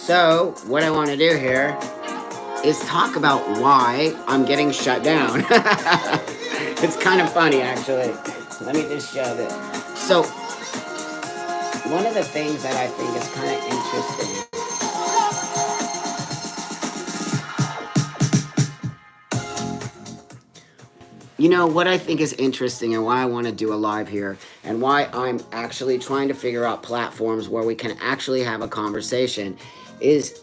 So, what I want to do here is talk about why I'm getting shut down. It's kind of funny, actually. Let me just show this. So, one of the things that I think is kind of interesting. You know, what I think is interesting and why I want to do a live here and why I'm actually trying to figure out platforms where we can actually have a conversation is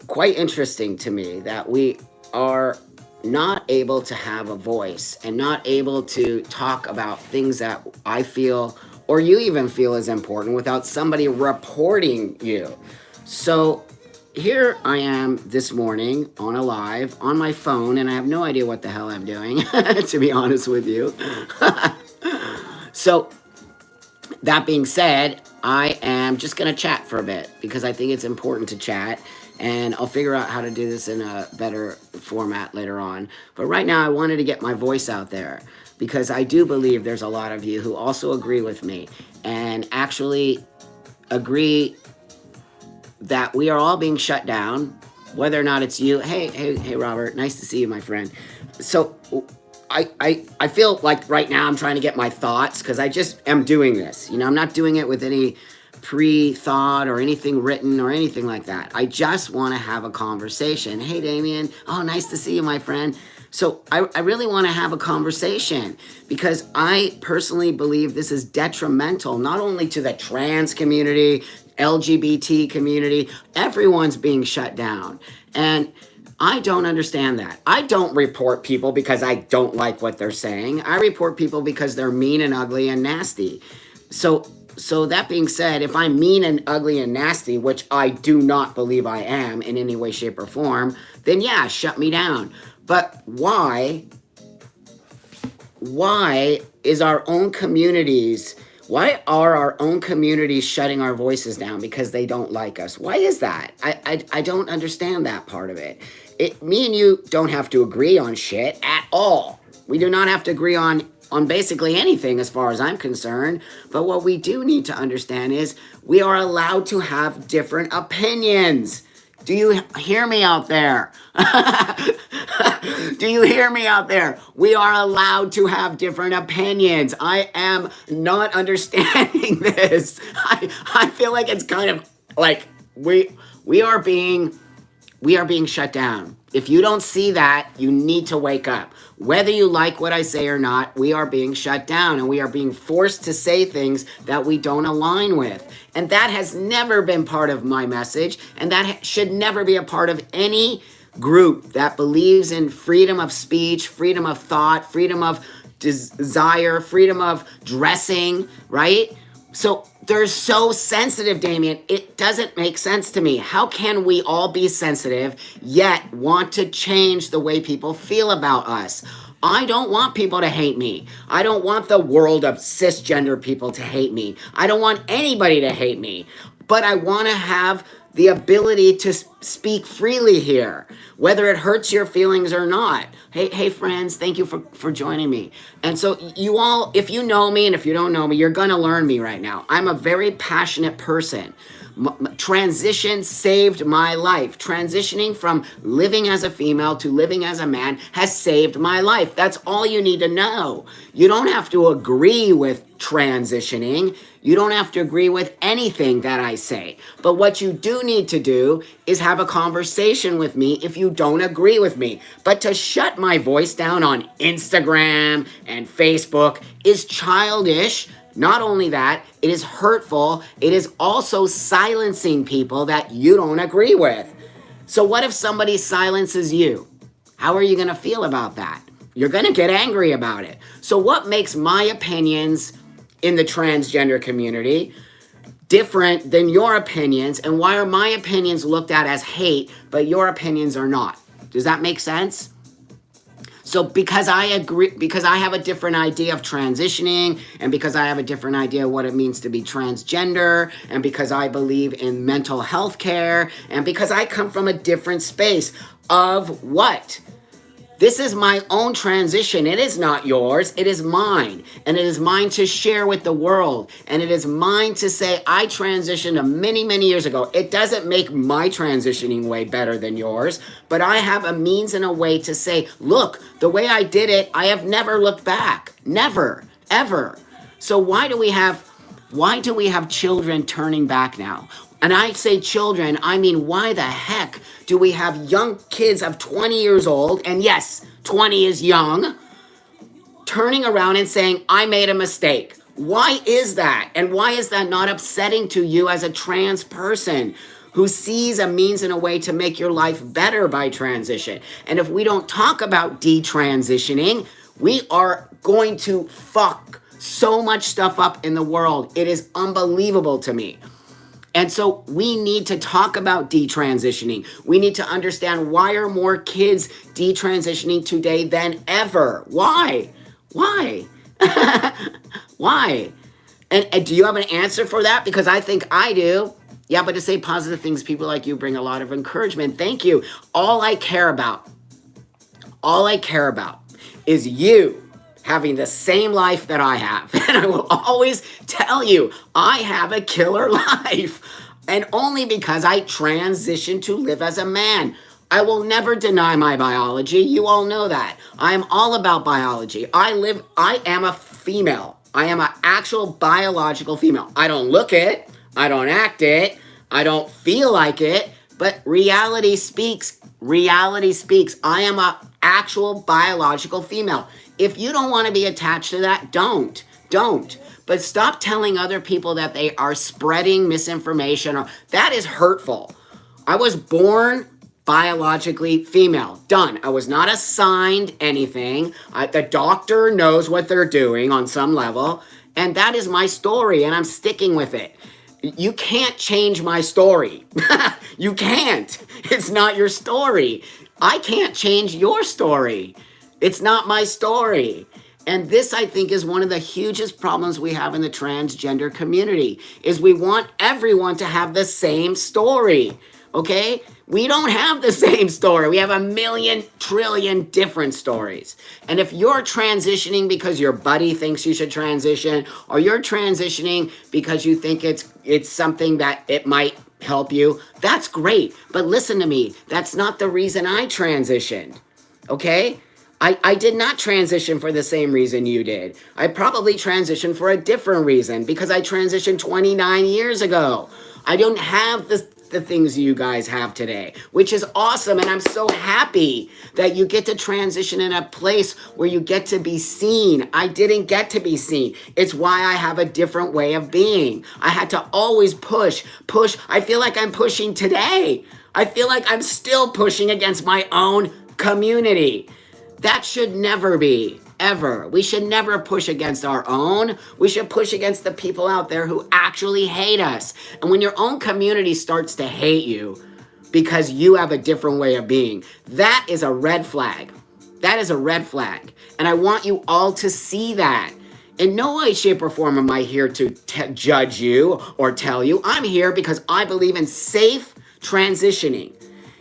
quite interesting to me that we are not able to have a voice and not able to talk about things that I feel or you even feel is important without somebody reporting you. So here I am this morning on a live on my phone, and I have no idea what the hell I'm doing, to be honest with you. So, that being said, I am just going to chat for a bit because I think it's important to chat, and I'll figure out how to do this in a better format later on. But right now, I wanted to get my voice out there because I do believe there's a lot of you who also agree with me and actually agree that we are all being shut down, whether or not it's you. Hey, Robert, nice to see you, my friend. So I feel like right now I'm trying to get my thoughts because I just am doing this. You know, I'm not doing it with any pre-thought or anything written or anything like that. I just want to have a conversation. Hey, Damien. Oh, nice to see you, my friend. So I really want to have a conversation because I personally believe this is detrimental not only to the trans community, LGBT community, everyone's being shut down. And I don't understand that. I don't report people because I don't like what they're saying. I report people because they're mean and ugly and nasty. So that being said, if I'm mean and ugly and nasty, which I do not believe I am in any way, shape, or form, then yeah, shut me down. But why is our own communities, why are our own communities shutting our voices down because they don't like us? Why is that? I don't understand that part of it. Me and you don't have to agree on shit at all. We do not have to agree on basically anything as far as I'm concerned. But what we do need to understand is we are allowed to have different opinions. Do you hear me out there? Do you hear me out there? We are allowed to have different opinions. I am not understanding this. I feel like it's kind of like we are being shut down. If you don't see that, you need to wake up. Whether you like what I say or not, we are being shut down and we are being forced to say things that we don't align with. And that has never been part of my message, and that should never be a part of any group that believes in freedom of speech, freedom of thought, freedom of desire, freedom of dressing, right? So they're so sensitive, Damien. It doesn't make sense to me. How can we all be sensitive yet want to change the way people feel about us? I don't want people to hate me. I don't want the world of cisgender people to hate me. I don't want anybody to hate me. But I want to have the ability to speak freely here, whether it hurts your feelings or not. Hey friends, thank you for joining me. And so you all, if you know me and if you don't know me, you're going to learn me right now. I'm a very passionate person. Transition saved my life. Transitioning from living as a female to living as a man has saved my life. That's all you need to know. You don't have to agree with transitioning. You don't have to agree with anything that I say. But what you do need to do is have a conversation with me if you don't agree with me. But to shut my voice down on Instagram and Facebook is childish. Not only that, it is hurtful. It is also silencing people that you don't agree with. So what if somebody silences you? How are you going to feel about that? You're going to get angry about it. So what makes my opinions in the transgender community different than your opinions, and why are my opinions looked at as hate, but your opinions are not? Does that make sense? So because I agree, because I have a different idea of transitioning, and because I have a different idea of what it means to be transgender, and because I believe in mental health care, and because I come from a different space of what? This is my own transition. It is not yours. It is mine. And it is mine to share with the world. And it is mine to say, I transitioned many, many years ago. It doesn't make my transitioning way better than yours, but I have a means and a way to say, look, the way I did it, I have never looked back. Never, ever. So why do we have children turning back now? And I say children, I mean, why the heck do we have young kids of 20 years old, and yes, 20 is young, turning around and saying, I made a mistake? Why is that? And why is that not upsetting to you as a trans person who sees a means and a way to make your life better by transition? And if we don't talk about detransitioning, we are going to fuck so much stuff up in the world. It is unbelievable to me. And so we need to talk about detransitioning. We need to understand, why are more kids detransitioning today than ever? Why? Why? Why? And do you have an answer for that? Because I think I do. Yeah, but to say positive things, people like you bring a lot of encouragement. Thank you. All I care about is you having the same life that I have. And I will always tell you, I have a killer life. And only because I transitioned to live as a man. I will never deny my biology. You all know that. I am all about biology. I am a female. I am an actual biological female. I don't look it. I don't act it. I don't feel like it. But reality speaks. Reality speaks. I am an actual biological female. If you don't want to be attached to that, don't. But stop telling other people that they are spreading misinformation. That is hurtful. I was born biologically female. Done. I was not assigned anything. The doctor knows what they're doing on some level. And that is my story, and I'm sticking with it. You can't change my story. You can't. It's not your story. I can't change your story. It's not my story. And this, I think, is one of the hugest problems we have in the transgender community, is we want everyone to have the same story, okay? We don't have the same story. We have a million trillion different stories. And if you're transitioning because your buddy thinks you should transition, or you're transitioning because you think it's something that it might help you, that's great. But listen to me, that's not the reason I transitioned, okay? I did not transition for the same reason you did. I probably transitioned for a different reason, because I transitioned 29 years ago. I don't have the things you guys have today, which is awesome. And I'm so happy that you get to transition in a place where you get to be seen. I didn't get to be seen. It's why I have a different way of being. I had to always push. I feel like I'm pushing today. I feel like I'm still pushing against my own community. That should never be, ever. We should never push against our own. We should push against the people out there who actually hate us. And when your own community starts to hate you because you have a different way of being, that is a red flag. That is a red flag. And I want you all to see that. In no way, shape, or form am I here to judge you or tell you. I'm here because I believe in safe transitioning.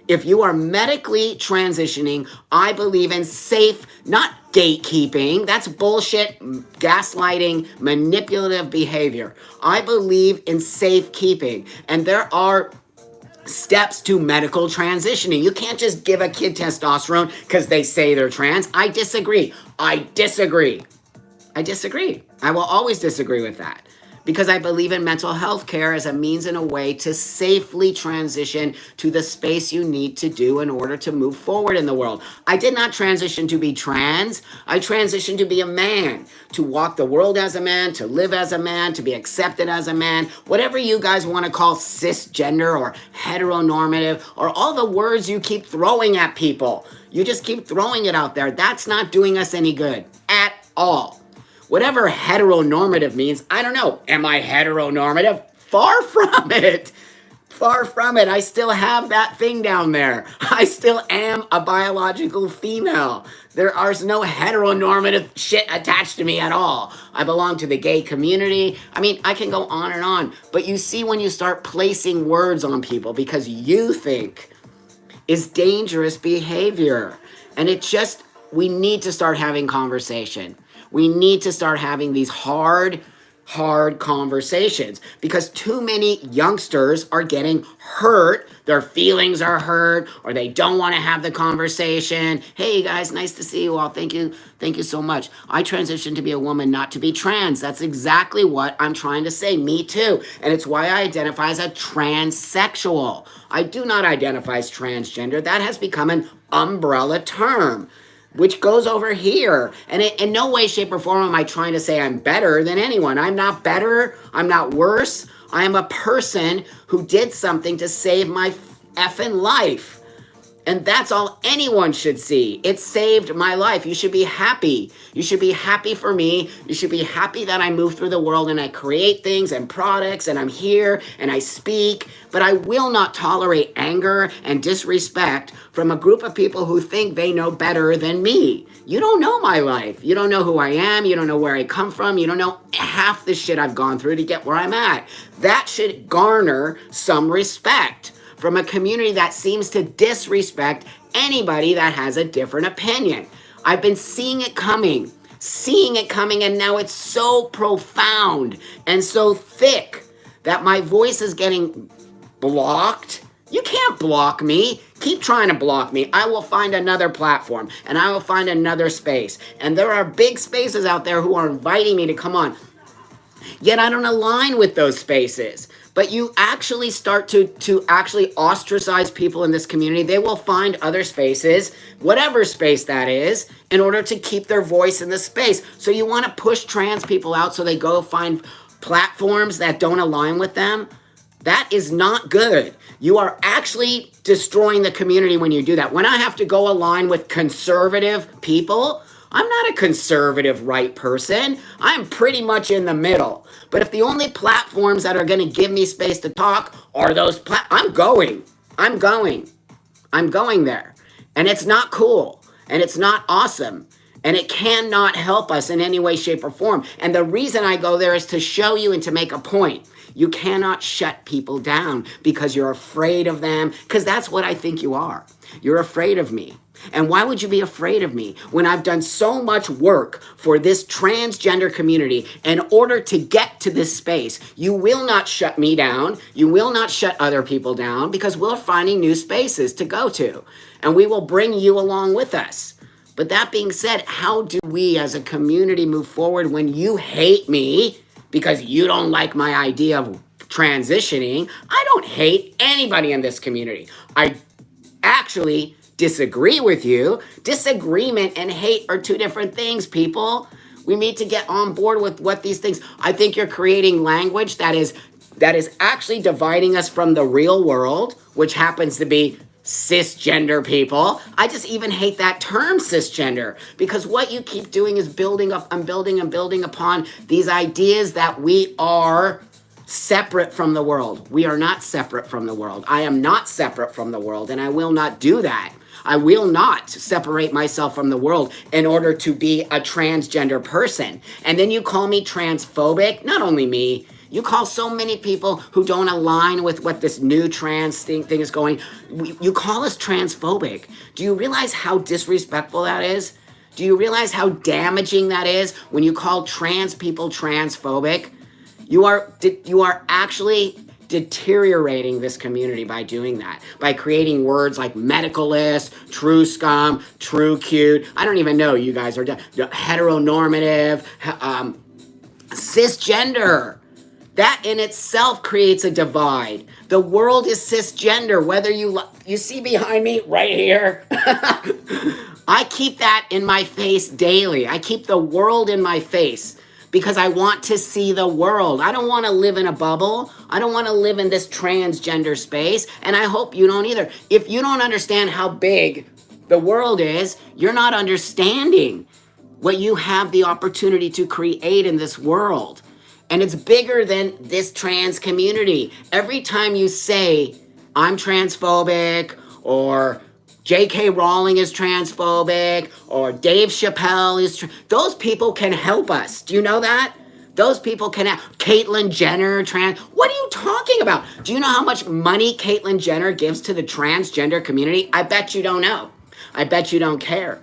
If you are medically transitioning, I believe in safe, not gatekeeping. That's bullshit, gaslighting, manipulative behavior. I believe in safekeeping. And there are steps to medical transitioning. You can't just give a kid testosterone because they say they're trans. I disagree. I will always disagree with that, because I believe in mental health care as a means and a way to safely transition to the space you need to do in order to move forward in the world. I did not transition to be trans. I transitioned to be a man, to walk the world as a man, to live as a man, to be accepted as a man, whatever you guys want to call cisgender or heteronormative, or all the words you keep throwing at people. You just keep throwing it out there. That's not doing us any good at all. Whatever heteronormative means, I don't know. Am I heteronormative? Far from it. Far from it. I still have that thing down there. I still am a biological female. There is no heteronormative shit attached to me at all. I belong to the gay community. I mean, I can go on and on. But you see, when you start placing words on people because you think is dangerous behavior. And it just we need to start having conversation. We need to start having these hard conversations because too many youngsters are getting hurt. Their feelings are hurt or they don't want to have the conversation. Hey guys, nice to see you all. Thank you. Thank you so much. I transitioned to be a woman, not to be trans. That's exactly what I'm trying to say. Me too. And it's why I identify as a transsexual. I do not identify as transgender. That has become an umbrella term which goes over here. And in no way, shape, or form am I trying to say I'm better than anyone. I'm not better. I'm not worse. I am a person who did something to save my effing life. And that's all anyone should see. It saved my life. You should be happy. You should be happy for me. You should be happy that I move through the world and I create things and products and I'm here and I speak. But I will not tolerate anger and disrespect from a group of people who think they know better than me. You don't know my life. You don't know who I am. You don't know where I come from. You don't know half the shit I've gone through to get where I'm at. That should garner some respect from a community that seems to disrespect anybody that has a different opinion. I've been seeing it coming, and now it's so profound and so thick that my voice is getting blocked. You can't block me. Keep trying to block me. I will find another platform and I will find another space. And there are big spaces out there who are inviting me to come on. Yet I don't align with those spaces. But you actually start to actually ostracize people in this community. They will find other spaces, whatever space that is, in order to keep their voice in the space. So you want to push trans people out so they go find platforms that don't align with them? That is not good. You are actually destroying the community when you do that. When I have to go align with conservative people, I'm not a conservative right person. I'm pretty much in the middle. But if the only platforms that are going to give me space to talk are those I'm going there. And it's not cool. And it's not awesome. And it cannot help us in any way, shape, or form. And the reason I go there is to show you and to make a point. You cannot shut people down because you're afraid of them. Because that's what I think you are. You're afraid of me. And why would you be afraid of me when I've done so much work for this transgender community in order to get to this space? You will not shut me down. You will not shut other people down because we're finding new spaces to go to. And we will bring you along with us. But that being said, how do we as a community move forward when you hate me because you don't like my idea of transitioning? I don't hate anybody in this community. I actually disagree with you. Disagreement and hate are two different things, people. We need to get on board with what these things. I think you're creating language that is actually dividing us from the real world, which happens to be cisgender people. I just even hate that term cisgender because what you keep doing is building up and building upon these ideas that we are separate from the world. We are not separate from the world. I am not separate from the world, and I will not do that. I will not separate myself from the world in order to be a transgender person. And then you call me transphobic. Not only me, you call so many people who don't align with what this new trans thing is going. You call us transphobic. Do you realize how disrespectful that is? Do you realize how damaging that is when you call trans people transphobic? You are actually deteriorating this community by doing that, by creating words like medicalist, true scum, true cute. I don't even know. You guys are heteronormative, cisgender. That in itself creates a divide. The world is cisgender, whether you see behind me right here. I keep that in my face daily. I keep the world in my face because I want to see the world. I don't want to live in a bubble. I don't want to live in this transgender space, and I hope you don't either. If you don't understand how big the world is, you're not understanding what you have the opportunity to create in this world. And it's bigger than this trans community. Every time you say, I'm transphobic, or J.K. Rowling is transphobic, or Dave Chappelle is those people can help us. Do you know that? Those people can help. Caitlyn Jenner, what are you talking about? Do you know how much money Caitlyn Jenner gives to the transgender community? I bet you don't know. I bet you don't care.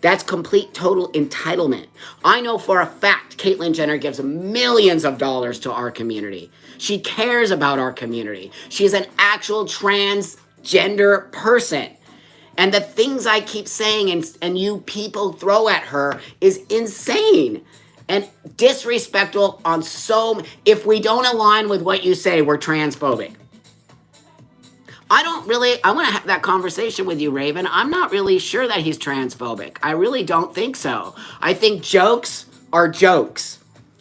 That's complete, total entitlement. I know for a fact Caitlyn Jenner gives millions of dollars to our community. She cares about our community. She's an actual transgender person. And the things I keep saying and you people throw at her is insane and disrespectful on if we don't align with what you say, we're transphobic. I want to have that conversation with you, Raven. I'm not really sure that he's transphobic. I really don't think so. I think jokes are jokes.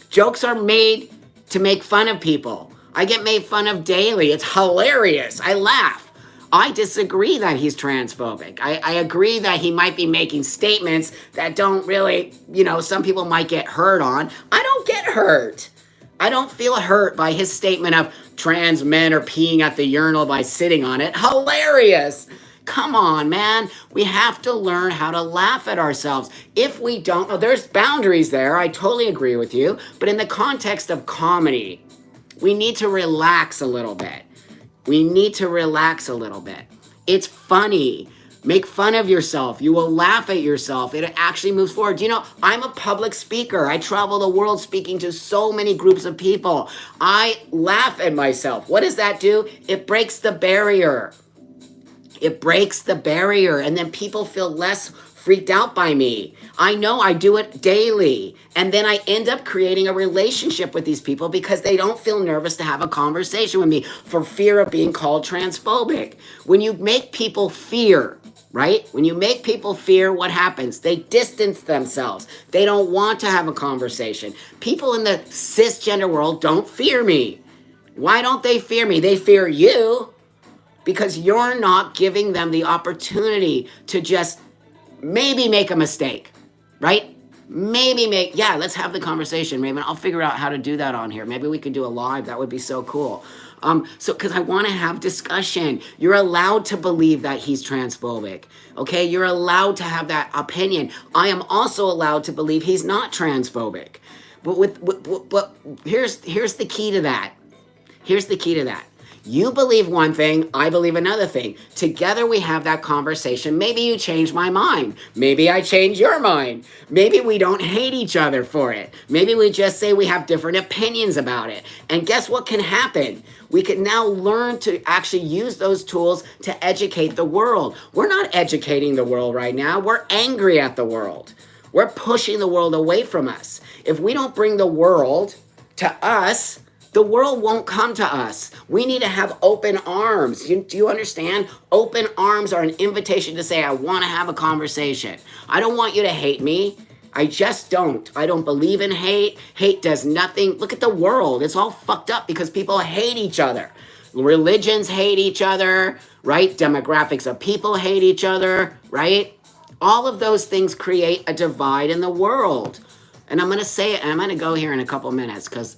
Jokes are made to make fun of people. I get made fun of daily. It's hilarious. I laugh. I disagree that he's transphobic. I agree that he might be making statements that don't really, some people might get hurt on. I don't get hurt. I don't feel hurt by his statement of trans men are peeing at the urinal by sitting on it. Hilarious. Come on, man. We have to learn how to laugh at ourselves. If we don't, there's boundaries there. I totally agree with you. But in the context of comedy, we need to relax a little bit. It's funny. Make fun of yourself. You will laugh at yourself. It actually moves forward. I'm a public speaker. I travel the world speaking to so many groups of people. I laugh at myself. What does that do? It breaks the barrier. And then people feel less freaked out by me. I know I do it daily. And then I end up creating a relationship with these people because they don't feel nervous to have a conversation with me for fear of being called transphobic. When you make people fear, right? When you make people fear, what happens? They distance themselves. They don't want to have a conversation. People in the cisgender world don't fear me. Why don't they fear me? They fear you because you're not giving them the opportunity to just maybe make a mistake, right? Let's have the conversation, Raven. I'll figure out how to do that on here. Maybe we could do a live. That would be so cool. Because I want to have discussion. You're allowed to believe that he's transphobic, okay? You're allowed to have that opinion. I am also allowed to believe he's not transphobic. But here's the key to that. You believe one thing, I believe another thing. Together we have that conversation. Maybe you change my mind. Maybe I change your mind. Maybe we don't hate each other for it. Maybe we just say we have different opinions about it. And guess what can happen? We can now learn to actually use those tools to educate the world. We're not educating the world right now. We're angry at the world. We're pushing the world away from us. If we don't bring the world to us, the world won't come to us. We need to have open arms. Do you understand? Open arms are an invitation to say, I want to have a conversation. I don't want you to hate me. I just don't. I don't believe in hate. Hate does nothing. Look at the world. It's all fucked up because people hate each other. Religions hate each other, right? Demographics of people hate each other, right? All of those things create a divide in the world. And I'm going to say it, and I'm going to go here in a couple minutes because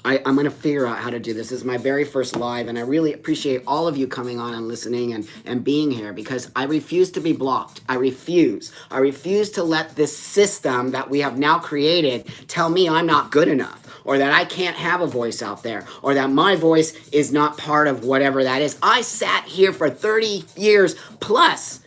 I'm going to figure out how to do this. This is my very first live, and I really appreciate all of you coming on and listening and being here because I refuse to be blocked. I refuse. I refuse to let this system that we have now created tell me I'm not good enough or that I can't have a voice out there or that my voice is not part of whatever that is. I sat here for 30 years plus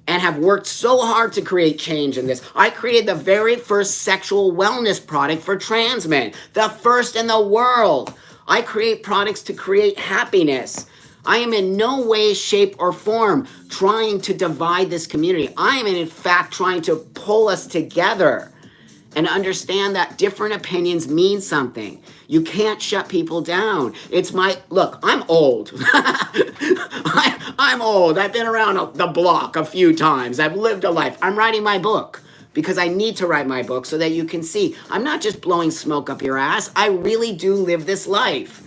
and have worked so hard to create change in this. I created the very first sexual wellness product for trans men, the first in the world. I create products to create happiness. I am in no way, shape, or form trying to divide this community. I am in fact trying to pull us together and understand that different opinions mean something. You can't shut people down. Look, I'm old. I'm old. I've been around the block a few times. I've lived a life. I'm writing my book because I need to write my book so that you can see. I'm not just blowing smoke up your ass. I really do live this life.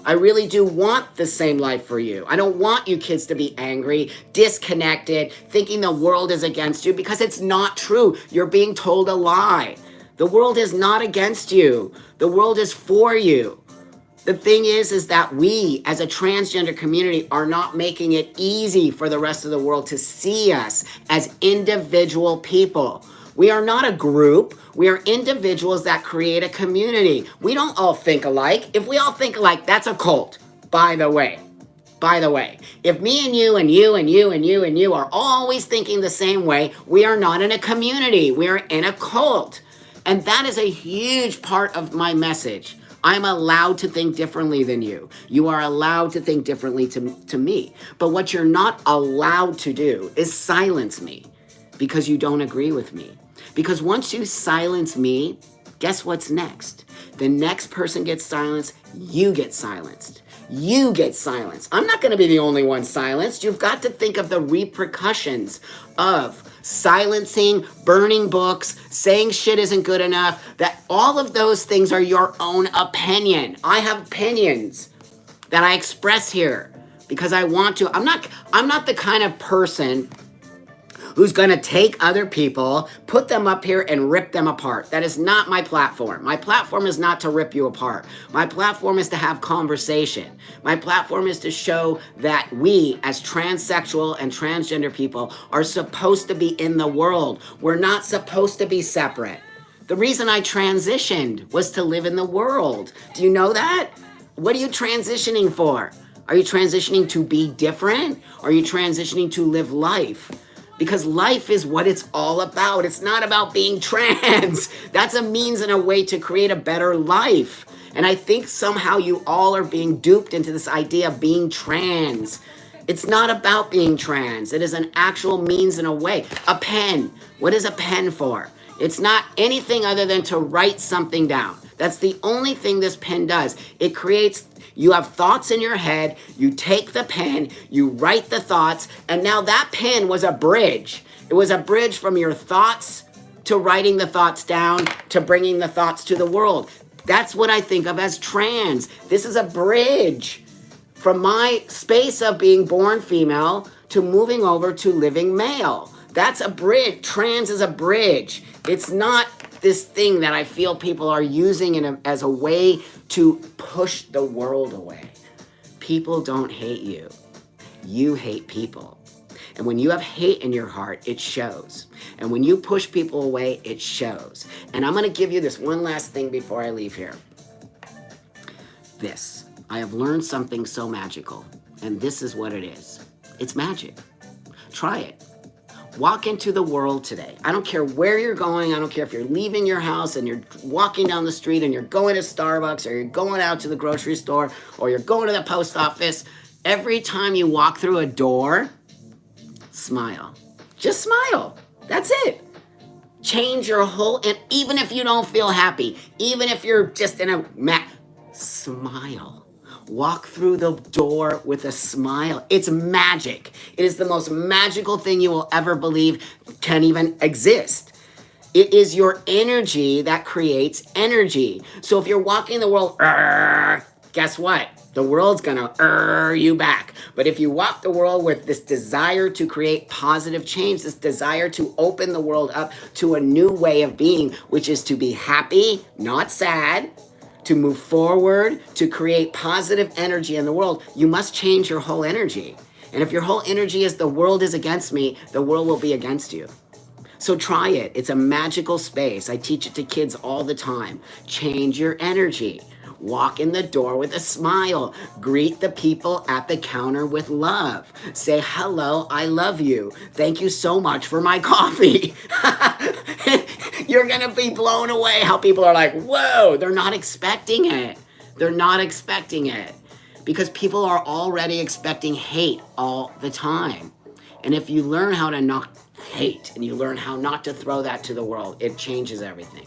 I really do want the same life for you. I don't want you kids to be angry, disconnected, thinking the world is against you because it's not true. You're being told a lie. The world is not against you. The world is for you. The thing is that we as a transgender community are not making it easy for the rest of the world to see us as individual people. We are not a group. We are individuals that create a community. We don't all think alike. If we all think alike, that's a cult, by the way. by the way. If me and you and you and you and you and you are always thinking the same way, we are not in a community. We are in a cult. And that is a huge part of my message. I'm allowed to think differently than you. You are allowed to think differently to me. But what you're not allowed to do is silence me because you don't agree with me. Because once you silence me, guess what's next? The next person gets silenced, you get silenced. You get silenced. I'm not going to be the only one silenced. You've got to think of the repercussions of silencing, burning books, saying shit isn't good enough, that all of those things are your own opinion. I have opinions that I express here because I want to. I'm not the kind of person who's going to take other people, put them up here and rip them apart. That is not my platform. My platform is not to rip you apart. My platform is to have conversation. My platform is to show that we, as transsexual and transgender people, are supposed to be in the world. We're not supposed to be separate. The reason I transitioned was to live in the world. Do you know that? What are you transitioning for? Are you transitioning to be different? Are you transitioning to live life? Because life is what it's all about. It's not about being trans. That's a means and a way to create a better life. And I think somehow you all are being duped into this idea of being trans. It's not about being trans. It is an actual means and a way. A pen. What is a pen for? It's not anything other than to write something down. That's the only thing this pen does. It creates, you have thoughts in your head, you take the pen, you write the thoughts, and now that pen was a bridge. It was a bridge from your thoughts to writing the thoughts down to bringing the thoughts to the world. That's what I think of as trans. This is a bridge from my space of being born female to moving over to living male. That's a bridge. Trans is a bridge. It's not this thing that I feel people are using as a way to push the world away. People don't hate you. You hate people. And when you have hate in your heart, it shows. And when you push people away, it shows. And I'm going to give you this one last thing before I leave here. This. I have learned something so magical. And this is what it is. It's magic. Try it. Walk into the world today. I don't care where you're going. I don't care if you're leaving your house and you're walking down the street and you're going to Starbucks or you're going out to the grocery store or you're going to the post office. Every time you walk through a door, smile. Just smile. That's it. Change your whole, and even if you don't feel happy, even if you're just in a smile. Walk through the door with a smile. It's magic. It is the most magical thing you will ever believe can even exist. It is your energy that creates energy. So if you're walking the world, guess what? The world's gonna you back. But if you walk the world with this desire to create positive change, this desire to open the world up to a new way of being, which is to be happy, not sad, to move forward, to create positive energy in the world, you must change your whole energy. And if your whole energy is the world is against me, the world will be against you. So try it. It's a magical space. I teach it to kids all the time. Change your energy. Walk in the door with a smile. Greet the people at the counter with love. Say, hello, I love you. Thank you so much for my coffee. You're going to be blown away how people are like, whoa, they're not expecting it. They're not expecting it. Because people are already expecting hate all the time. And if you learn how to not hate and you learn how not to throw that to the world, it changes everything.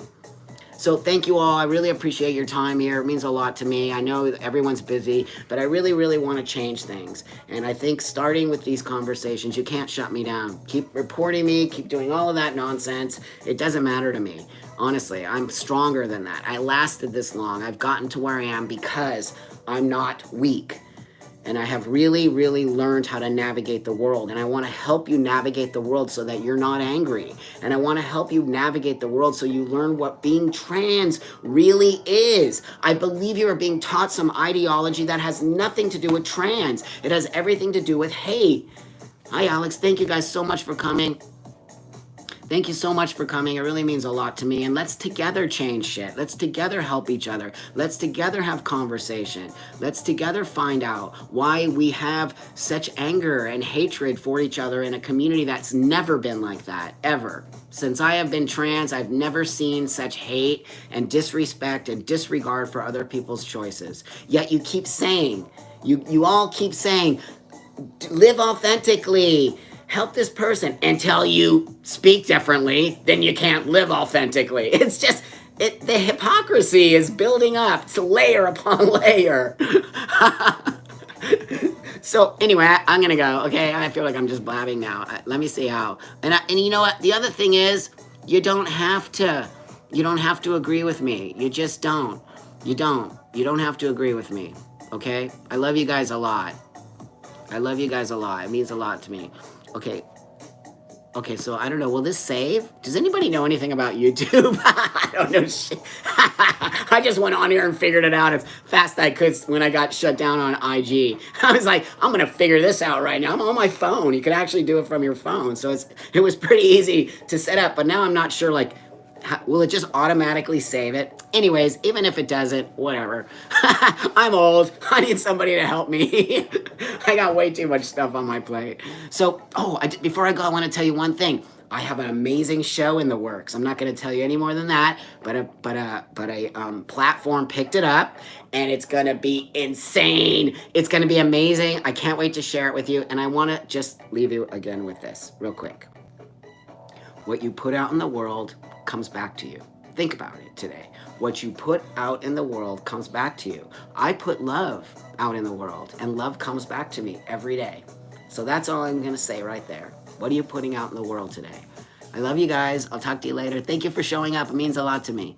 So thank you all. I really appreciate your time here. It means a lot to me. I know everyone's busy, but I really, really want to change things. And I think starting with these conversations, you can't shut me down. Keep reporting me, keep doing all of that nonsense. It doesn't matter to me. Honestly, I'm stronger than that. I lasted this long. I've gotten to where I am because I'm not weak. And I have really, really learned how to navigate the world. And I want to help you navigate the world so that you're not angry. And I want to help you navigate the world so you learn what being trans really is. I believe you are being taught some ideology that has nothing to do with trans. It has everything to do with hate. Hi, Alex. Thank you guys so much for coming. Thank you so much for coming. It really means a lot to me. And let's together change shit. Let's together help each other. Let's together have conversation. Let's together find out why we have such anger and hatred for each other in a community that's never been like that, ever. Since I have been trans, I've never seen such hate and disrespect and disregard for other people's choices. Yet you keep saying, you all keep saying, live authentically, help this person, until you speak differently, then you can't live authentically. It's just, the hypocrisy is building up to layer upon layer. So anyway, I'm gonna go. Okay, I feel like I'm just blabbing now. Let me see how. And you know what? The other thing is, you don't have to. You don't have to agree with me. You just don't. You don't. You don't have to agree with me. Okay? I love you guys a lot. I love you guys a lot. It means a lot to me. Okay. Okay, so I don't know. Will this save? Does anybody know anything about YouTube? I don't know shit. I just went on here and figured it out as fast as I could when I got shut down on IG. I was like, I'm going to figure this out right now. I'm on my phone. You can actually do it from your phone. So it was pretty easy to set up. But now I'm not sure, like, will it just automatically save it? Anyways, even if it doesn't, whatever. I'm old. I need somebody to help me. I got way too much stuff on my plate. So, before I go, I want to tell you one thing. I have an amazing show in the works. I'm not going to tell you any more than that, but a platform picked it up, and it's going to be insane. It's going to be amazing. I can't wait to share it with you, and I want to just leave you again with this real quick. What you put out in the world comes back to you. Think about it today. What you put out in the world comes back to you. I put love out in the world, and love comes back to me every day. So that's all I'm going to say right there. What are you putting out in the world today? I love you guys. I'll talk to you later. Thank you for showing up. It means a lot to me.